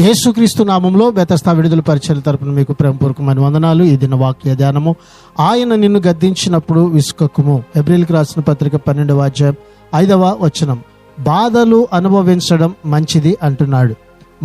యేసుక్రీస్తు నామంలో బెతస్తా విడుదల పరిచర్య తరపున మీకు ప్రేమపూర్వకమైన వందనాలు. ఈ దిన వాక్య ధ్యానము, ఆయన నిన్ను గద్దించినప్పుడు విసుకకుము. హెబ్రీయులకు రాసిన పత్రిక 12వ అధ్యాయం 5వ వచనం. బాధలు అనుభవించడం మంచిది అంటున్నాడు.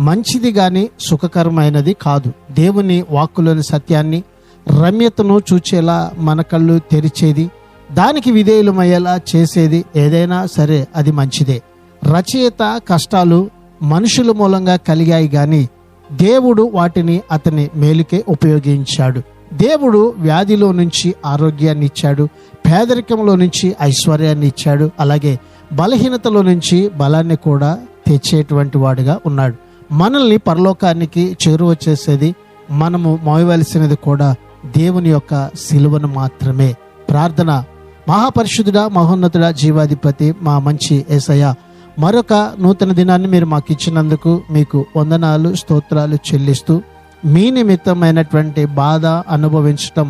మంచిది గాని సుఖకరమైనది కాదు. దేవుని వాక్కులోని సత్యాన్ని, రమ్యతను చూచేలా మన కళ్ళు తెరిచేది, దానికి విధేయులమయ్యేలా చేసేది ఏదైనా సరే అది మంచిదే. రచయిత కష్టాలు మనుషుల మూలంగా కలిగాయి గాని దేవుడు వాటిని అతని మేలుకే ఉపయోగించాడు. దేవుడు వ్యాధిలో నుంచి ఆరోగ్యాన్ని ఇచ్చాడు, పేదరికంలో నుంచి ఐశ్వర్యాన్ని ఇచ్చాడు, అలాగే బలహీనతలో నుంచి బలాన్ని కూడా తెచ్చేటువంటి వాడుగా ఉన్నాడు. మనల్ని పరలోకానికి చేరువ చేసేది, మనము మోయవలసినది కూడా దేవుని యొక్క సిలువను మాత్రమే. ప్రార్థన. మహాపరిశుద్ధుడా, మహోన్నతుడా, జీవాధిపతి, మా మంచి యేసయ్య, మరొక నూతన దినాన్ని మీరు మాకు ఇచ్చినందుకు మీకు వందనాలు, స్తోత్రాలు చెల్లిస్తూ, మీ నిమిత్తమైనటువంటి బాధ అనుభవించటం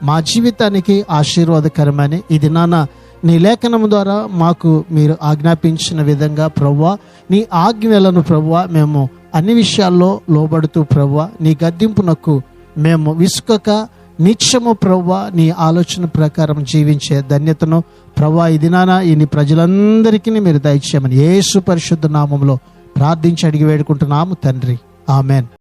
మా జీవితానికి ఆశీర్వాదకరమని ఈ దినాన నీ లేఖనం ద్వారా మాకు మీరు ఆజ్ఞాపించిన విధంగా ప్రభువా, నీ ఆజ్ఞలను ప్రభువా మేము అన్ని విషయాల్లో లోబడుతూ ప్రభువా, నీ గద్దింపునకు మేము విసుకక నిత్యము ప్రభువా నీ ఆలోచన ప్రకారం జీవించే ధన్యతను ప్రభువా ఈ దినాన ఈ నీ ప్రజలందరికీ మీరు దయచేయమని యేసు పరిశుద్ధ నామములో ప్రార్థించి అడిగి వేడుకుంటున్నాము తండ్రి. ఆమెన్.